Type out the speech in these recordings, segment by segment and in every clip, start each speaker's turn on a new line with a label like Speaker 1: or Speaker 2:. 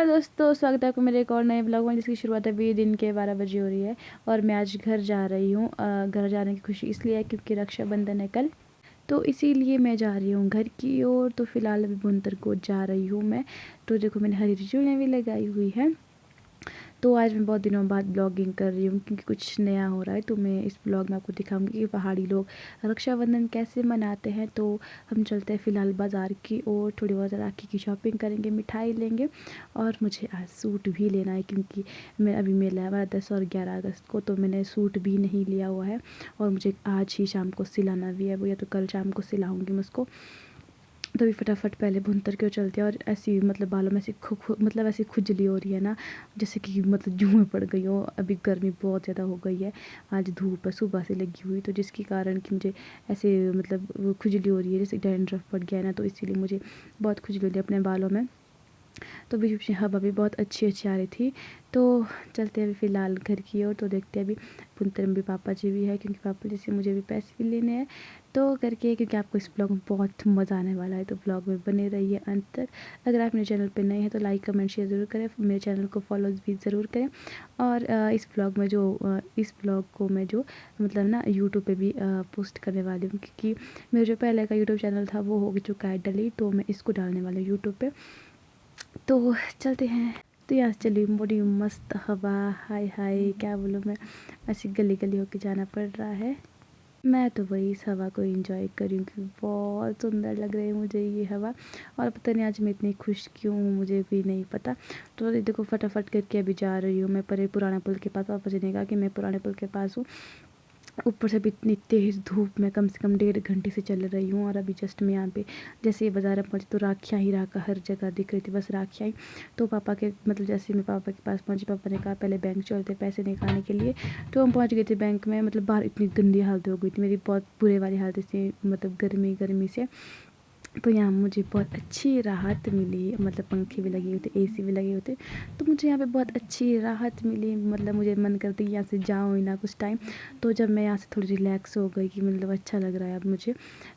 Speaker 1: Hello दोस्तों, स्वागत है आपको मेरे एक और नए ब्लॉग में जिसकी शुरुआत अभी दिन के 12 बजे हो रही है। और मैं आज घर जा रही हूँ। घर जाने की खुशी इसलिए है क्योंकि रक्षाबंधन है कल, तो इसीलिए मैं जा रही हूँ घर की ओर। तो फिलहाल अभी बुनतर को जा रही हूँ मैं। तो देखो मैंने हरी हरी चूड़ियाँ भी लगाई हुई है। तो आज मैं बहुत दिनों बाद ब्लॉगिंग कर रही हूँ क्योंकि कुछ नया हो रहा है। तो मैं इस ब्लॉग में आपको दिखाऊंगी कि पहाड़ी लोग रक्षाबंधन कैसे मनाते हैं। तो हम चलते हैं फ़िलहाल बाज़ार की ओर, थोड़ी बहुत राखी की शॉपिंग करेंगे, मिठाई लेंगे। और मुझे आज सूट भी लेना है क्योंकि मैं अभी मेला है हमारा 10 और 11 अगस्त को, तो मैंने सूट भी नहीं लिया हुआ है। और मुझे आज ही शाम को सिलाना भी है वो, या तो कल शाम को सिलाऊंगी मैं उसको। तो भी फटाफट पहले भुनतर क्यों चलते हैं। और ऐसी मतलब बालों में ऐसी मतलब ऐसी खुजली हो रही है ना, जैसे कि मतलब जूं में पड़ गई हो। अभी गर्मी बहुत ज़्यादा हो गई है, आज धूप सुबह से लगी हुई, तो जिसके कारण कि मुझे ऐसे मतलब वो खुजली हो रही है, जैसे डैंड्रफ पड़ गया है ना, तो इसीलिए मुझे बहुत खुजली हो रही है अपने बालों में। तो बीच बीच में हवा भी बहुत अच्छी अच्छी आ रही थी। तो चलते हैं अभी फ़िलहाल घर की ओर। तो देखते हैं अभी पुंतर में भी पापा जी भी है क्योंकि पापा जी से मुझे भी पैसे भी लेने हैं। तो करके क्योंकि आपको इस ब्लॉग में बहुत मज़ा आने वाला है, तो ब्लॉग में बने रहिए अंत तक। अगर आप मेरे चैनल पर नए हैं तो लाइक कमेंट शेयर ज़रूर करें, मेरे चैनल को फॉलो भी ज़रूर करें। और इस ब्लॉग को मैं जो मतलब ना यूट्यूब पे भी पोस्ट करने वाली हूँ क्योंकि मेरा जो पहले का यूट्यूब चैनल था वो हो चुका है डिलीट, तो मैं इसको डालने वाली हूँ यूट्यूब पे। तो चलते हैं। तो यहाँ से चली बड़ी मस्त हवा, हाय हाय क्या बोलूँ मैं, ऐसी गली गली होके जाना पड़ रहा है। मैं तो वही इस हवा को एंजॉय करी हूँ क्योंकि बहुत सुंदर लग रही है मुझे ये हवा। और पता नहीं आज मैं इतनी खुश क्यों हूँ, मुझे भी नहीं पता। तो देखो फटाफट करके अभी जा रही हूँ मैं परे पुराना पुल के पास। पापा जी ने कहा कि मैं पुराने पुल के पास हूँ। ऊपर से भी इतनी तेज़ धूप में कम से कम 1.5 घंटे से चल रही हूँ। और अभी जस्ट मैं यहाँ पे जैसे ये बाज़ार में पहुँची तो राखियाँ ही राखा हर जगह दिख रही थी, बस राखियाँ ही। तो पापा के मतलब जैसे मैं पापा के पास पहुँची, पापा ने कहा पहले बैंक चलते पैसे निकालने के लिए। तो हम पहुँच गए थे बैंक में। मतलब बाहर इतनी गंदी हालत हो गई थी मेरी, बहुत बुरे वाली हालत थी, मतलब गर्मी गर्मी से। तो यहाँ मुझे बहुत अच्छी राहत मिली, मतलब पंखे भी लगे हुए थे, एसी भी लगे हुए थे, तो मुझे यहाँ पे बहुत अच्छी राहत मिली। मतलब मुझे मन करती यहाँ से जाऊँ ही ना कुछ टाइम। तो जब मैं यहाँ से थोड़ी रिलैक्स हो गई कि मतलब अच्छा लग रहा है अब मुझे,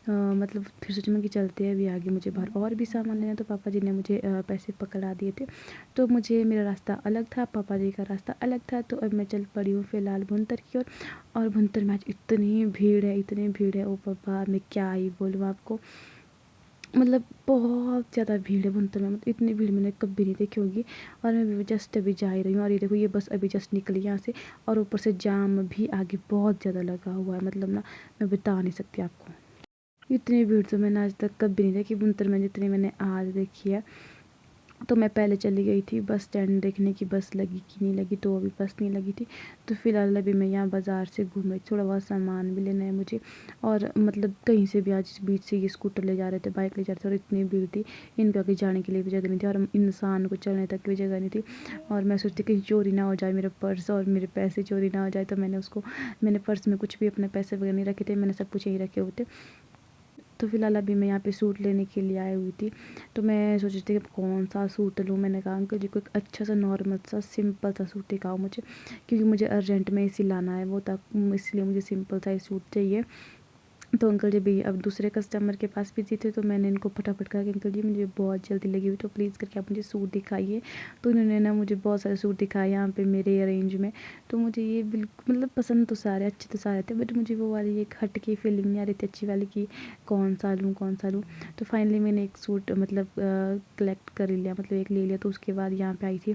Speaker 1: मतलब फिर सोचा मैं कि चलते हैं अभी आगे, मुझे बाहर और भी सामान लेना। तो पापा जी ने मुझे पैसे पकड़ा दिए थे। तो मुझे मेरा रास्ता अलग था, पापा जी का रास्ता अलग था। तो अब मैं चल पड़ी हूँ फ़िलहाल भुंतर की ओर। और भुंतर में आज इतनी भीड़ है, इतनी भीड़ है, ओ पापा मैं क्या ही बोलूँ आपको। मतलब बहुत ज़्यादा भीड़ है भुंतर में, मतलब इतनी भीड़ मैंने कभी नहीं देखी होगी। और मैं भी जस्ट अभी जा ही रही हूँ। और ये देखो ये बस अभी जस्ट निकली यहाँ से, और ऊपर से जाम भी आगे बहुत ज़्यादा लगा हुआ है। मतलब ना मैं बता नहीं सकती आपको, इतनी भीड़ तो मैंने आज तक कभी नहीं देखी भुंतर में जितनी मैंने आज देखी है। तो मैं पहले चली गई थी बस स्टैंड देखने की, बस लगी कि नहीं लगी, तो अभी बस नहीं लगी थी। तो फिलहाल अभी मैं यहाँ बाज़ार से घूम रही, थोड़ा बहुत सामान भी लेना है मुझे। और मतलब कहीं से भी आज इस बीच से ये स्कूटर ले जा रहे थे, बाइक ले जा रहे थे, और इतनी भीड़ थी, इनके आगे जाने के लिए भी जगह नहीं थी, और इंसान को चलने तक की भी जगह नहीं थी। और मैं सोचती कहीं चोरी ना हो जाए मेरा पर्स और मेरे पैसे चोरी ना हो जाए। तो मैंने पर्स में कुछ भी अपने पैसे वगैरह नहीं रखे थे, मैंने सब कुछ यहीं रखे हुए थे। तो फिलहाल अभी मैं यहाँ पे सूट लेने के लिए आई हुई थी। तो मैं सोच रही थी कि कौन सा सूट लूँ। मैंने कहा अंकल जी को एक अच्छा सा नॉर्मल सा सिंपल सा सूट दिखाओ मुझे, क्योंकि मुझे अर्जेंट में इसी लाना है वो तक, इसलिए मुझे सिंपल सा ही सूट चाहिए। तो अंकल जी भी अब दूसरे कस्टमर के पास बिजी थे, तो मैंने इनको फटाफट कहा कि अंकल जी मुझे बहुत जल्दी लगी हुई, तो प्लीज़ करके आप मुझे सूट दिखाइए। तो उन्होंने ना मुझे बहुत सारे सूट दिखाए यहाँ पे मेरे रेंज में। तो मुझे ये बिल्कुल मतलब पसंद तो सारे अच्छे तो सारे थे, बट मुझे वो वाली एक हट की फीलिंग नहीं आ रही थी अच्छी वाली कि कौन सा लूँ कौन सा लूँ। तो फाइनली मैंने एक सूट मतलब कलेक्ट कर लिया, मतलब एक ले लिया। तो उसके बाद यहाँ पे आई थी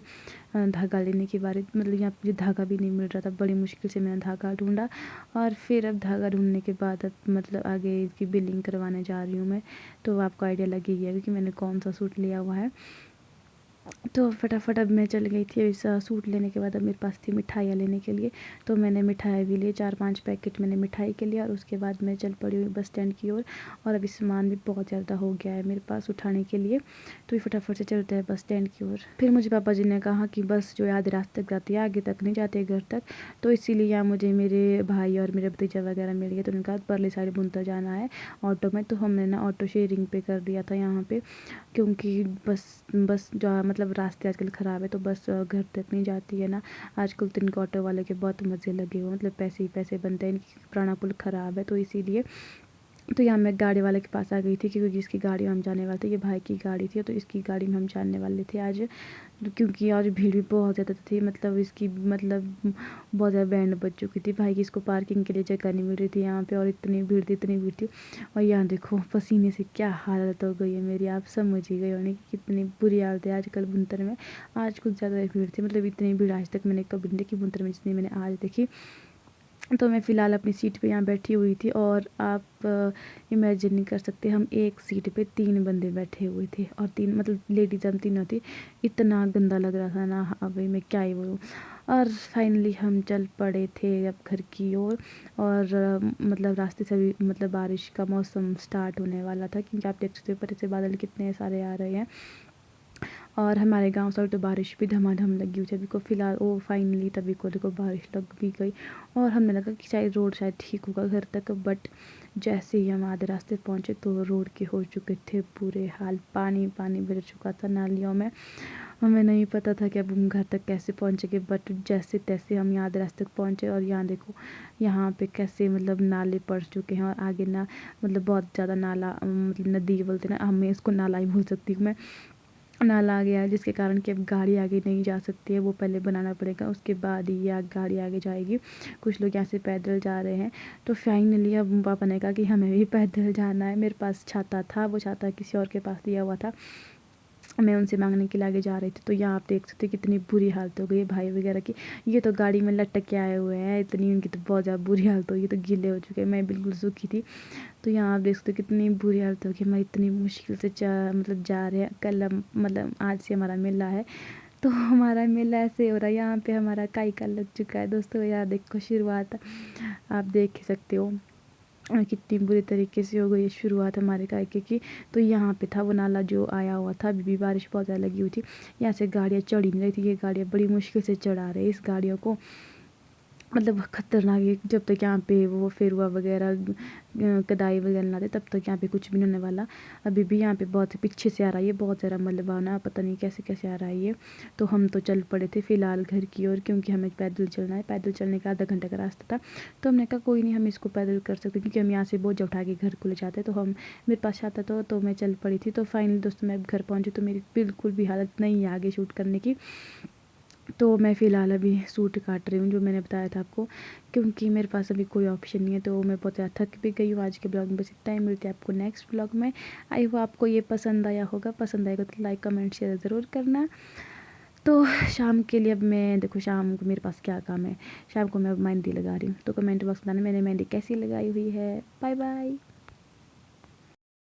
Speaker 1: धागा लेने के बारे, मतलब यहाँ मुझे धागा भी नहीं मिल रहा था, बड़ी मुश्किल से मैंने धागा ढूंढा। और फिर अब धागा ढूंढने के बाद अब मतलब आगे इसकी बिलिंग करवाने जा रही हूँ मैं। तो आपको आइडिया लग ही गया कि मैंने कौन सा सूट लिया हुआ है। तो फटाफट अब मैं चल गई थी इस सूट लेने के बाद। अब मेरे पास थी मिठाइयाँ लेने के लिए, तो मैंने मिठाई भी ली, 4-5 पैकेट मैंने मिठाई के लिए। और उसके बाद मैं चल पड़ी हुई बस स्टैंड की ओर। और अभी सामान भी बहुत ज़्यादा हो गया है मेरे पास उठाने के लिए, तो ये फटाफट से चलते हैं बस स्टैंड की ओर। फिर मुझे पापा जी ने कहा कि बस जो है आधे रास्ते तक जाती है, आगे तक नहीं जाते घर तक। तो इसीलिए यहाँ मुझे मेरे भाई और मेरे भतीजा वगैरह मिल गए। तो उन्होंने कहा परली साइड बुनता जाना है ऑटो में। तो हमने ना ऑटो शेयरिंग पे कर दिया था यहाँ पे, क्योंकि बस बस जो मतलब रास्ते आजकल ख़राब है, तो बस घर तक नहीं जाती है ना। आजकल तो इनके ऑटो वाले के बहुत मज़े लगे हुए, मतलब पैसे ही पैसे बनते हैं, इनकी पुराना पुल ख़राब है तो इसीलिए। तो यहाँ मैं गाड़ी वाले के पास आ गई थी क्योंकि जिसकी गाड़ी में हम जाने वाले थे, ये भाई की गाड़ी थी, तो इसकी गाड़ी में हम जाने वाले थे आज। क्योंकि आज भीड़ भी बहुत ज़्यादा थी, मतलब इसकी मतलब बहुत ज़्यादा बैंड बज चुकी थी। भाई की इसको पार्किंग के लिए जगह नहीं मिल रही थी यहाँ पे, और इतनी भीड़ थी, इतनी भीड़ थी। और यहाँ देखो पसीने से क्या हालत हो गई है मेरी, आप समझ ही गए होने की कितनी बुरी हालत है आजकल बुनतर में। आज कुछ ज़्यादा भीड़ थी, मतलब इतनी भीड़ आज तक मैंने कभी नहीं देखी बुनतर में जितनी मैंने आज देखी। तो मैं फ़िलहाल अपनी सीट पे यहाँ बैठी हुई थी, और आप इमेजिन नहीं कर सकते, हम एक सीट पे 3 बंदे बैठे हुए थे, और 3 मतलब लेडीज़ हम तीनों थी। इतना गंदा लग रहा था ना, अभी मैं क्या ही बोलूँ। और फाइनली हम चल पड़े थे अब घर की ओर। और मतलब रास्ते से भी मतलब बारिश का मौसम स्टार्ट होने वाला था, क्योंकि आप देख सकते हो ऊपर से बादल कितने सारे आ रहे हैं। और हमारे गांव साइड तो बारिश भी धमाधम लगी हुई थी अभी को फ़िलहाल। ओ फाइनली तभी को देखो बारिश लग भी गई, और हमने लगा कि शायद रोड शायद ठीक होगा घर तक, बट जैसे ही हम आधे रास्ते पहुंचे तो रोड के हो चुके थे बुरे हाल। पानी पानी भर चुका था नालियों में। हमें नहीं पता था कि अब हम घर तक कैसे पहुंचेंगे, बट जैसे तैसे हम यहाँ आधे रास्ते तक पहुँचे। और यहाँ देखो यहाँ पे कैसे मतलब नाले पड़ चुके हैं, और आगे ना मतलब बहुत ज़्यादा नाला, मतलब नदी बोलते ना, हमें इसको नाला ही भूल सकती हूँ मैं। नाला आ गया है जिसके कारण कि अब गाड़ी आगे नहीं जा सकती है, वो पहले बनाना पड़ेगा, उसके बाद ही ये गाड़ी आगे जाएगी। कुछ लोग यहाँ से पैदल जा रहे हैं। तो फाइनली अब पापा ने कहा कि हमें भी पैदल जाना है। मेरे पास छाता था, वो छाता किसी और के पास दिया हुआ था, मैं उनसे मांगने के लिए आगे जा रही थी। तो यहाँ आप देख सकते हैं कितनी बुरी हालत हो गई है भाई वगैरह की। ये तो गाड़ी में लटक के आए हुए हैं, इतनी उनकी तो बहुत ज़्यादा बुरी हालत हो गई, तो गीले हो चुके हैं, मैं बिल्कुल सूखी थी। तो यहाँ आप देख सकते हो कितनी बुरी हालत होगी, मैं इतनी मुश्किल से मतलब जा रहे हैं। कल मतलब आज से हमारा मेला है, तो हमारा मेला ऐसे हो रहा है, यहाँ पे हमारा काई का लग चुका है दोस्तों। यार देखो शुरुआत आप देख ही सकते हो कितनी बुरी तरीके से हो गई है शुरुआत हमारे कायके की। तो यहाँ पे था वो नाला जो आया हुआ था, अभी भी बारिश बहुत ज़्यादा लगी हुई थी, यहाँ से गाड़ियाँ चढ़ ही नहीं रही थी। ये गाड़ियाँ बड़ी मुश्किल से चढ़ा रहे हैं इस गाड़ियों को, मतलब खतरनाक है। जब तक यहाँ पे वो फेरुआ वगैरह कदाई वगैरह ना दे तब तक यहाँ पे कुछ भी नहीं होने वाला। अभी भी यहाँ पे बहुत पीछे से आ रहा है ये, बहुत ज़्यादा मलबा ना, पता नहीं कैसे कैसे आ रहा है ये। तो हम तो चल पड़े थे फ़िलहाल घर की ओर, क्योंकि हमें पैदल चलना है। पैदल चलने का आधा घंटे का रास्ता था, तो हमने कहा कोई नहीं, हम इसको पैदल कर सकते, क्योंकि हम यहाँ से बोझ उठा के घर को ले जाते। तो हम मेरे पास आता तो मैं चल पड़ी थी। तो फाइनली दोस्तों मैं घर पहुँची तो मेरी बिल्कुल भी हालत नहीं है आगे शूट करने की। तो मैं फ़िलहाल अभी सूट काट रही हूँ जो मैंने बताया था आपको, क्योंकि मेरे पास अभी कोई ऑप्शन नहीं है। तो मैं बहुत ज़्यादा थक भी गई हूँ। आज के ब्लॉग में बस इतना ही, मिलते हैं आपको नेक्स्ट ब्लॉग में। आई होप आपको ये पसंद आया होगा, पसंद आएगा तो लाइक कमेंट शेयर ज़रूर करना। तो शाम के लिए अब मैं देखो शाम को मेरे पास क्या काम है, शाम को मैं अब मेहंदी लगा रही हूँ। तो कमेंट बॉक्स में बताना मैंने मेहंदी कैसी लगाई हुई है। Bye bye.